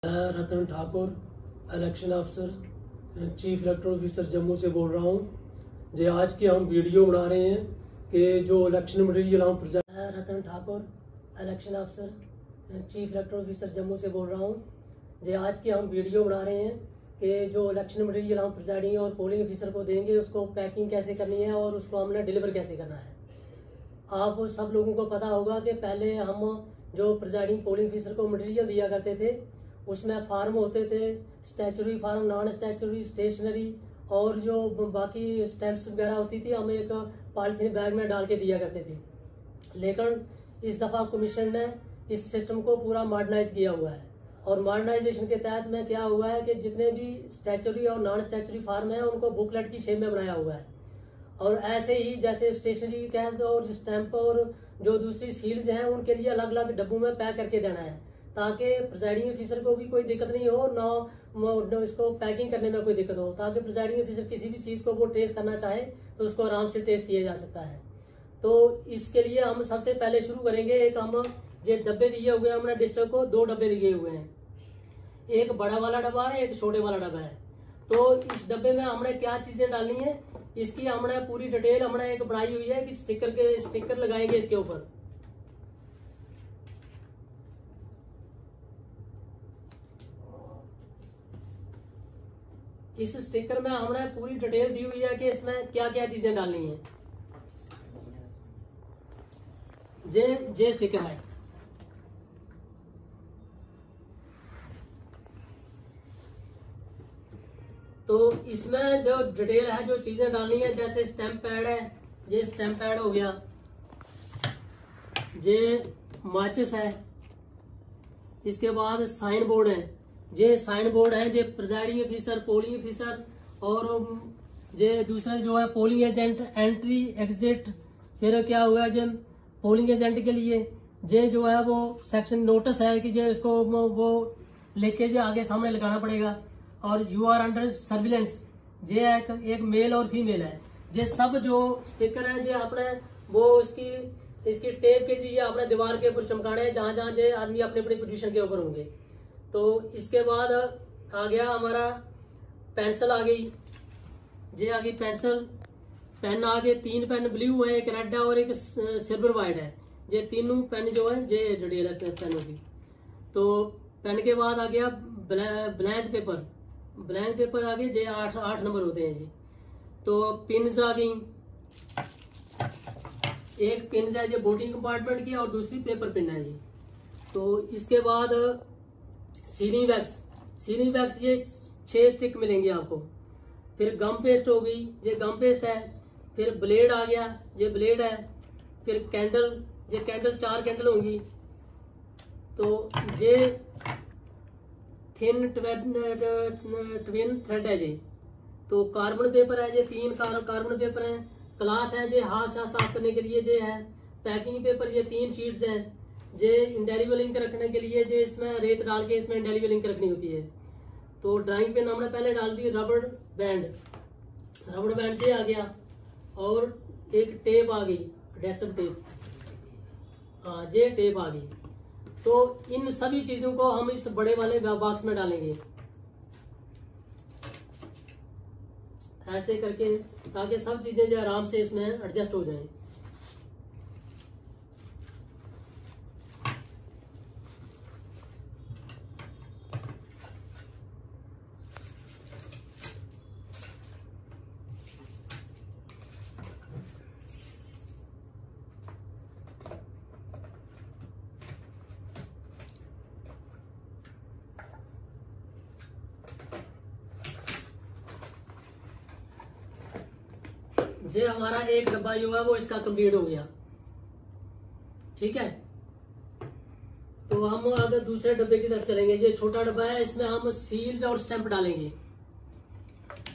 मैं रतन ठाकुर, इलेक्शन अफसर, chief electoral officer Jammu से बोल रहा हूँ। जो आज की हम वीडियो बना रहे हैं कि जो इलेक्शन मटीरियल हम मैं रतन ठाकुर, इलेक्शन अफसर, चीफ इलेक्टोरल ऑफिसर जम्मू से बोल रहा हूँ। जो आज की हम वीडियो बना रहे हैं कि जो इलेक्शन मटीरियल हम प्रिजाइडिंग और पोलिंग ऑफिसर को देंगे उसको पैकिंग कैसे करनी है और उसको हमने डिलीवर कैसे करना है। आप सब लोगों को पता होगा कि पहले हम जो प्रिजाइडिंग पोलिंग ऑफिसर को मटेरियल दिया करते थे उसमें फार्म होते थे, statutory form, non statutory, stationery और जो बाकी स्टैंप्स वगैरह होती थी हम एक पॉलिथीन बैग में डाल के दिया करते थे। लेकिन इस दफ़ा कमीशन ने इस सिस्टम को पूरा मॉडर्नाइज किया हुआ है और मॉडर्नाइजेशन के तहत में क्या हुआ है कि जितने भी स्टैचुरी और नॉन स्टैचुरी फार्म है उनको बुकलेट की शेप में बनाया हुआ है। और ऐसे ही जैसे स्टेशनरी कैद और स्टैंप और जो दूसरी सील्स हैं उनके लिए अलग अलग डब्बों में पैक करके देना है ताकि प्रिजाइडिंग ऑफिसर को भी कोई दिक्कत नहीं हो, ना इसको पैकिंग करने में कोई दिक्कत हो, ताकि प्रिजाइडिंग ऑफिसर किसी भी चीज़ को वो टेस्ट करना चाहे तो उसको आराम से टेस्ट किया जा सकता है। तो इसके लिए हम सबसे पहले शुरू करेंगे। एक हम जो डब्बे दिए हुए हैं हमने डिस्ट्रिक्ट को 2 डब्बे दिए हुए हैं, एक बड़ा वाला डब्बा है, एक छोटे वाला डब्बा है। तो इस डब्बे में हमने क्या चीजें डालनी है इसकी हमने पूरी डिटेल हमने एक बनाई हुई है कि स्टिकर लगाएंगे इसके ऊपर। इस स्टिकर में हमने पूरी डिटेल दी हुई है कि इसमें क्या क्या चीजें डालनी है। जे स्टिकर है। तो इसमें जो डिटेल है, जो चीजें डालनी है, जैसे स्टैंप पैड है, ये स्टैंप पैड हो गया, ये माचिस है, इसके बाद साइन बोर्ड है, ये साइन बोर्ड है, ये प्रिजाइडिंग ऑफिसर, पोलिंग ऑफिसर और ये दूसरा जो है पोलिंग एजेंट, एंट्री एग्जिट, फिर क्या हुआ जो पोलिंग एजेंट के लिए ये जो है वो सेक्शन नोटिस है कि जो इसको वो लेके जो आगे सामने लगाना पड़ेगा। और यू आर अंडर सर्विलेंस, ये एक मेल और फीमेल है। ये सब जो स्टिकर है जो आपने वो इसकी टेप के लिए आपने दीवार के ऊपर चमकाने हैं जहां जहां जो आदमी अपनी अपनी पोजीशन के ऊपर होंगे। तो इसके बाद आ गया हमारा पेंसिल आ गई, ये आ गई पेंसिल, पेन आ गए, 3 पेन ब्लू है, एक रेड है और एक सिल्वर वाइट है। ये तीनों पेन जो है ये डिटेल है पेनों की। तो पेन के बाद आ गया ब्लैंक पेपर, ब्लैंक पेपर आ गए, ये 8 नंबर होते हैं जी। तो पिन्स आ गई, एक पिन है जो वोटिंग कंपार्टमेंट की और दूसरी पेपर पिन है जी। तो इसके बाद सीलिंग वैक्स ये 6 स्टिक मिलेंगे आपको। फिर गम पेस्ट हो गई, ये गम पेस्ट है। फिर ब्लेड आ गया, ये ब्लेड है। फिर कैंडल, ये कैंडल 4 कैंडल होंगी। तो ये थिन ट्विन थ्रेड है जी। तो कार्बन पेपर है, ये 3 कार्बन पेपर है। क्लॉथ है, ये हाथ साफ करने के लिए ये है। पैकिंग पेपर, ये 3 शीट्स हैं। ये इंडेलिबल इंक रखने के लिए जो इसमें रेत डाल के इसमें इंडेलिबल इंक रखनी होती है। तो ड्राइंग पेन हमने पहले डाल दी। रबड़ बैंड ये आ गया और एक टेप आ गई, एडेसिव टेप, हाँ ये टेप आ गई। तो इन सभी चीजों को हम इस बड़े वाले बॉक्स में डालेंगे ऐसे करके, ताकि सब चीजें जो आराम से इसमें एडजस्ट हो जाएं। ये हमारा एक डब्बा जो है वो इसका कंप्लीट हो गया, ठीक है। तो हम अगर दूसरे डब्बे की तरफ चलेंगे, ये छोटा डब्बा है, इसमें हम सील्स और स्टैंप डालेंगे।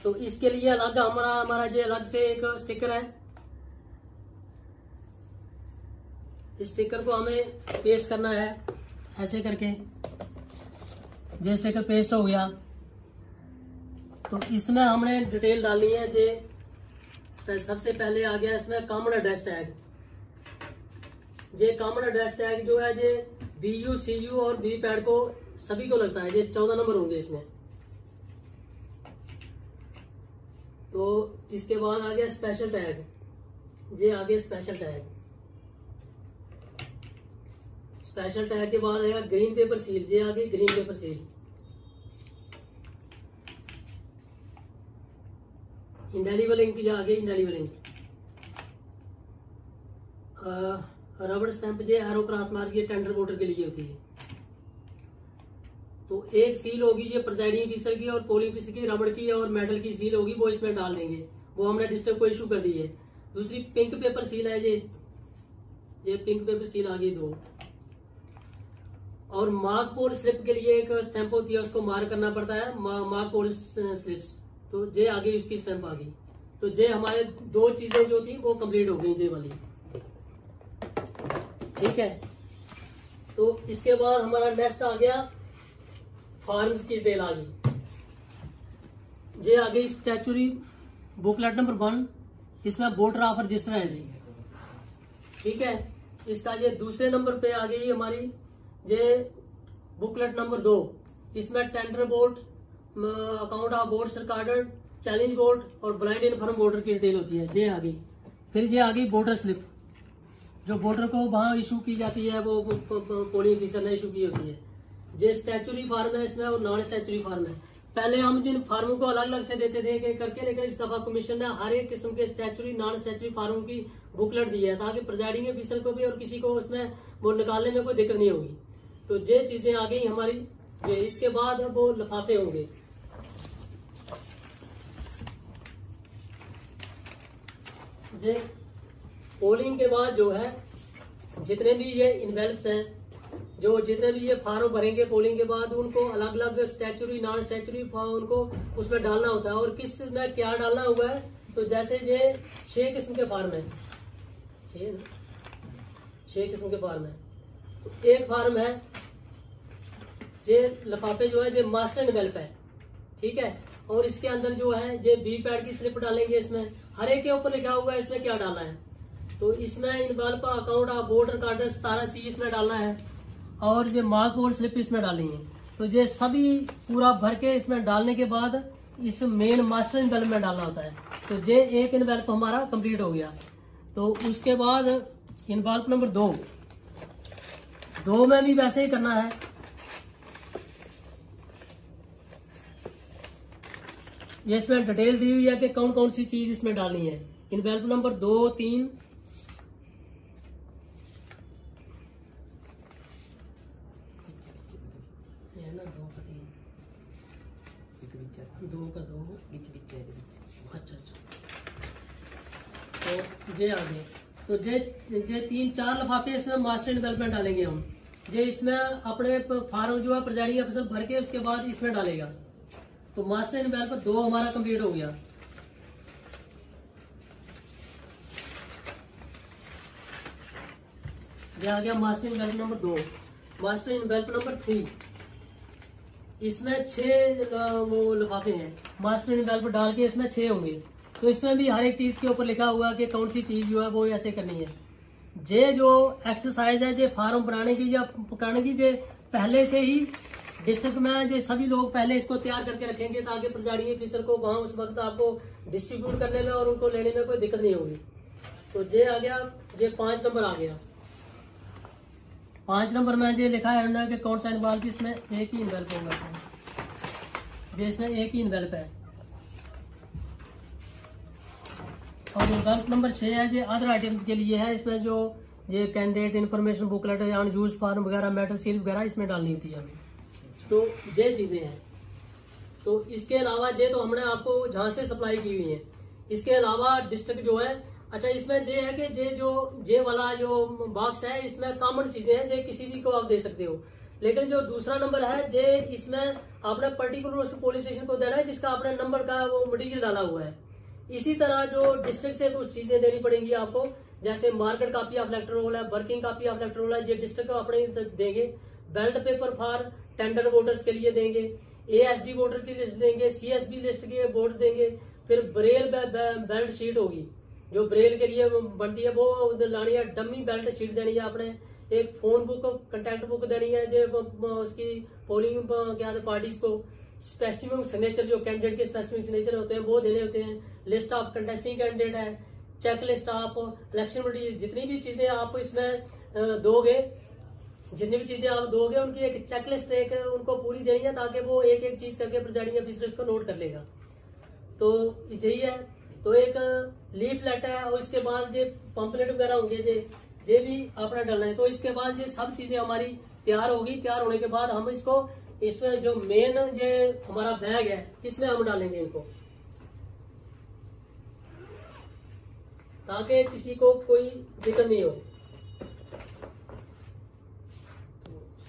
तो इसके लिए अलग हमारा ये अलग से एक स्टिकर है। इस स्टिकर को हमें पेस्ट करना है ऐसे करके। ये स्टिकर पेस्ट हो गया। तो इसमें हमने डिटेल डालनी है। ये तो सबसे पहले आ गया इसमें कॉमन एड्रेस टैग। ये कॉमन एड्रेस टैग जो है ये BU CU और बी पैड को सभी को लगता है। ये 14 नंबर होंगे इसमें। तो इसके बाद आ गया स्पेशल टैग। ये आ गया स्पेशल टैग। स्पेशल टैग के बाद आएगा ग्रीन पेपर सील। ये आ गई green paper seal. Indelible ink, ये आ गई इंडेलिबल इंक। रबड़ स्टैंप, ये एरो क्रॉस मार्क, ये टेंडर वोटर के लिए होती है। तो एक सील होगी ये प्रिजाइडिंग ऑफिसर की और पोलिंग ऑफिसर की, रबड़ की और मेटल की सील होगी, वो इसमें डाल देंगे। वो हमने डिस्ट्रिक्ट को इशू कर दी है। दूसरी पिंक पेपर सील है। ये पिंक पेपर सील आ गई 2। और मार्क पोल स्लिप के लिए एक स्टैंप होती है, उसको मार्क करना पड़ता है, मार्क पोल स्लिप्स। तो ये आ गई, उसकी स्टैंप आ गई। तो ये हमारे 2 चीजें जो थी वो कंप्लीट हो गई, ये वाली। ठीक है। तो इसके बाद हमारा नेक्स्ट आ गया फॉर्म्स की डिटेल आ गई। ये आ गई स्टैचुरी बुकलेट नंबर 1। इसमें वोटर ऑफ रजिस्टर है जी। ठीक है। इसका ये दूसरे नंबर पे आ गई हमारी ये बुकलेट नंबर 2। इसमें tender board, account of board recorded, challenge board और ब्लाइंड इन्फॉर्म वोटर की डिटेल होती है। ये आ गई। फिर ये आ गई वोटर स्लिप, जो वोटर को वहां इशू की जाती है, वो पोलिंग ऑफिसर ने इशू की होती है। ये स्टैचुरी फार्म है इसमें और नॉन स्टैचुरी फार्म है। पहले हम जिन फार्मों को अलग अलग से देते थे करके, लेकिन इस दफा कमीशन ने हर एक किस्म के स्टैचुरी नॉन स्टैचुरी फार्मों की बुकलेट दी है, ताकि प्रिजाइडिंग ऑफिसर को भी और किसी को उसमें वो निकालने में कोई दिक्कत नहीं होगी। तो ये चीजें आ गई हमारी। ये इसके बाद वो लिफाफे होंगे। ये पोलिंग के बाद जो है जितने भी ये इन्वेल्प्स हैं, जो जितने भी ये फार्म भरेंगे पोलिंग के बाद, उनको अलग अलग स्टैचुरी नॉन स्टैचुरी उनको उसमें डालना होता है। और किस में क्या डालना हुआ है, तो जैसे ये 6 किस्म के फार्म है, 6 किस्म के फार्म है। तो एक फार्म है ये लिफाफे जो है ये मास्टर इन्वेल्प है। ठीक है। और इसके अंदर जो है ये बी पैड की स्लिप डालेंगे। इसमें हर एक के ऊपर लिखा हुआ है इसमें क्या डालना है। तो इसमें envelope account of board recorder 17C इसमें डालना है और ये मार्क बोर्ड स्लिप इसमें डालनी है। तो ये सभी पूरा भर के इसमें डालने के बाद इस मेन मास्टर इन्वेल्प में डालना होता है। तो ये एक इन्वेल्प हमारा कंप्लीट हो गया। तो उसके बाद इन्वेल्प नंबर 2 में भी वैसे ही करना है। ये इसमें डिटेल दी हुई है कि कौन कौन सी चीज इसमें डालनी है। इन्वेल्प नंबर 2, 3, है ना, 2 का 3, 2 का 2, अच्छा। तो ये आ गए। तो ये 3-4 लिफाफे इसमें मास्टर इन्वेल्प में डालेंगे हम। ये इसमें अपने फार्म जो है प्रिजाइडिंग ऑफिसर भर के उसके बाद इसमें डालेगा। तो मास्टर इन्वेल्प 2 हमारा कंप्लीट हो गया। ये आ गया master envelope number 2। Master envelope number 3, इसमें 6 वो लिफाफे हैं। मास्टर इन्वेल्प डाल के इसमें 6 होंगे। तो इसमें भी हर एक चीज के ऊपर लिखा हुआ है कि कौन सी चीज जो है वो ऐसे करनी है। ये जो एक्सरसाइज है, ये फार्म बनाने की या पकाने की, ये पहले से ही डिस्ट्रिक्ट में जो सभी लोग पहले इसको तैयार करके रखेंगे, ताकि प्रिजाइडिंग ऑफिसर को वहां उस वक्त आपको डिस्ट्रीब्यूट करने में और उनको लेने में कोई दिक्कत नहीं होगी। तो ये आ गया। ये 5 नंबर आ गया। 5 नंबर में ये लिखा है कि कौन सा इन्वेल्प, इसमें एक ही इन्वेल्प होगा। ये इसमें एक ही इन्वेल्प है। और इन्वेल्प नंबर 6 है, ये अदर आइटम्स के लिए है। इसमें जो ये candidate information booklet, unused form वगैरह, मेटल सील वगैरह इसमें डालनी होती है हमें। तो ये चीजें हैं। तो इसके अलावा ये तो हमने आपको जहां से सप्लाई की हुई है। इसके अलावा डिस्ट्रिक्ट जो है, अच्छा इसमें ये है कि ये वाला जो बॉक्स है, इसमें कॉमन चीजें हैं, ये किसी भी को आप दे सकते हो। लेकिन जो दूसरा नंबर है, ये इसमें आपने पर्टिकुलर उस पुलिस स्टेशन को देना है जिसका आपने नंबर का वो मटेरियल डाला हुआ है। इसी तरह जो डिस्ट्रिक्ट से कुछ चीजें देनी पड़ेंगी आपको, जैसे market copy of electoral roll है, working copy of electoral roll है, ये डिस्ट्रिक्ट को अपने देंगे। Ballot paper for tender voters के लिए देंगे। ASD वोटर की लिस्ट देंगे। CSB लिस्ट के वोट देंगे। फिर ब्रेल बैलेट शीट होगी जो ब्रेल के लिए बनती है, वो लानी है। डमी बैलेट शीट देनी है आपने। एक फोन बुक, कंटेक्ट बुक देनी है जो उसकी पोलिंग क्या पार्टीज को, स्पेसिफिक सिग्नेचर जो कैंडिडेट के स्पेसिफिक सिग्नेचर होते हैं वो देने होते हैं, लिस्ट ऑफ कंटेस्टिंग कैंडिडेट है, check list of election material, जितनी भी चीजें आप इसमें दोगे, जितनी भी चीजें आप दोगे उनकी एक चेकलिस्ट एक उनको पूरी देनी है, ताकि वो एक एक चीज करके प्रिजाइडिंग ऑफिसर इसको नोट कर लेगा। तो यही है। तो एक लीफलेट है और इसके बाद ये पंपलेट वगैरह होंगे जे भी अपना डालना है। तो इसके बाद ये सब चीजें हमारी तैयार होगी। तैयार होने के बाद हम इसको इसमें जो मेन जो हमारा बैग है इसमें हम डालेंगे इनको, ताकि किसी को कोई दिक्कत नहीं हो।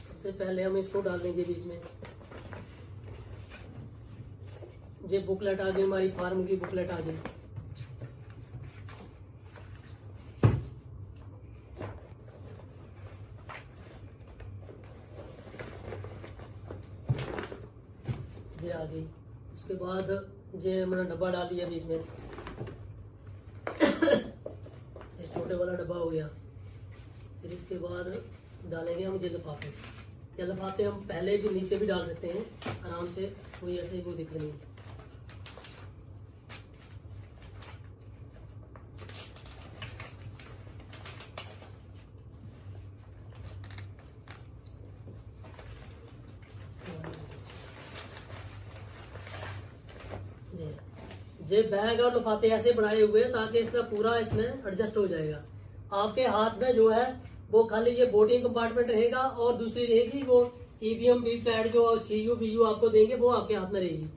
सबसे पहले हम इसको डाल देंगे बीच में। ये बुकलेट आ गई हमारी, फार्म की बुकलेट आ गई। ये आ गई। उसके बाद ये हमने डब्बा डाल दिया बीच में, ये छोटे वाला डब्बा हो गया। फिर इसके बाद डालेंगे हम ये लिफाफे। ये लिफाफे हम पहले भी नीचे भी डाल सकते हैं आराम से, कोई ऐसे ही कोई दिक्कत नहीं। ये बैग और लिफाफे ऐसे बनाए हुए हैं ताकि इसमें पूरा इसमें एडजस्ट हो जाएगा। आपके हाथ में जो है वो खाली ये वोटिंग कंपार्टमेंट रहेगा और दूसरी रहेगी वो ईवीएम वीवीपैट जो सीयू बीयू आपको देंगे वो आपके हाथ में रहेगी।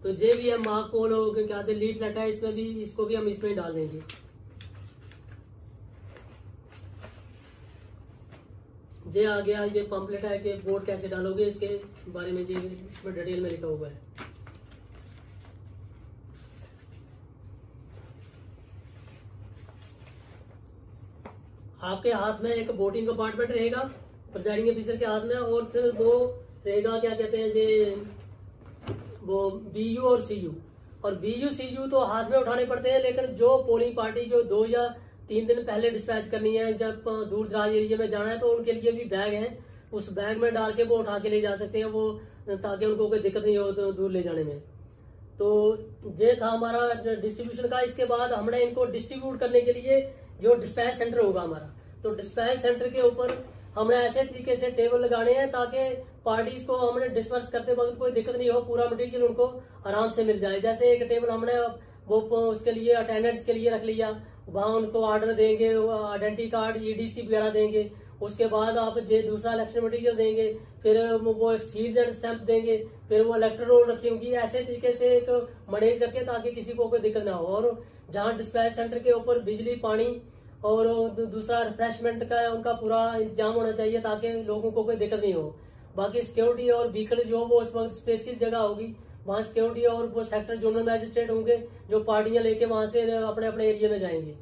तो जे भी है मार्क पोल क्या लीफलेट है, इसमें भी इसको भी हम इसमें डाल देंगे। ये आ गया ये पंपलेट है कि वोट कैसे डालोगे, इसके बारे में ये इसमें डिटेल में लिखा हुआ है। आपके हाथ में एक वोटिंग कंपार्टमेंट रहेगा प्रिजाइडिंग ऑफिसर के हाथ में, और फिर वो रहेगा क्या कहते हैं जे वो बीयू और सीयू। और बीयू सीयू तो हाथ में उठाने पड़ते हैं, लेकिन जो पोलिंग पार्टी जो 2 या 3 दिन पहले डिस्पैच करनी है, जब दूर दराज एरिया में जाना है, तो उनके लिए भी बैग है, उस बैग में डाल के वो उठा के ले जा सकते हैं वो, ताकि उनको कोई दिक्कत नहीं हो तो दूर ले जाने में। तो ये था हमारा डिस्ट्रीब्यूशन का। इसके बाद हमने इनको डिस्ट्रीब्यूट करने के लिए जो डिस्पैच सेंटर होगा हमारा, तो डिस्पैच सेंटर के ऊपर हमने ऐसे तरीके से टेबल लगाने हैं ताकि पार्टीज को हमने डिस्पर्स करते वक्त कोई दिक्कत नहीं हो, पूरा मटेरियल उनको आराम से मिल जाए। जैसे एक टेबल हमने वो उसके लिए अटेंडेंट्स के लिए रख लिया, वहां उनको ऑर्डर देंगे, आइडेंटिटी कार्ड ईडीसी वगैरह देंगे। उसके बाद आप जो दूसरा इलेक्शन मटेरियल देंगे, फिर वो सीड्स एंड स्टैंप देंगे, फिर वो इलेक्ट्रल रोल रखी होंगी। ऐसे तरीके से एक मैनेज करके ताकि किसी को कोई दिक्कत ना हो। और जहाँ डिस्पैच सेंटर के ऊपर बिजली, पानी और दूसरा रिफ्रेशमेंट का उनका पूरा इंतजाम होना चाहिए ताकि लोगों को कोई दिक्कत नहीं हो। बाकी सिक्योरिटी और व्हीकल जो वो उस वक्त स्पेसिस जगह होगी, वहाँ सिक्योरिटी और वो सेक्टर जोनल मैजिस्ट्रेट होंगे जो पार्टियां लेके वहां से अपने अपने एरिया में जाएंगे।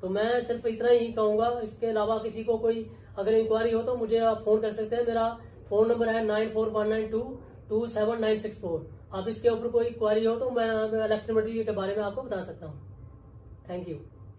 तो मैं सिर्फ इतना ही कहूंगा, इसके अलावा किसी को कोई अगर इंक्वायरी हो तो मुझे आप फोन कर सकते हैं। मेरा फोन नंबर है 9419227964। आप इसके ऊपर कोई क्वारी हो तो मैं इलेक्शन मटेरियल के बारे में आपको बता सकता हूँ। Thank you.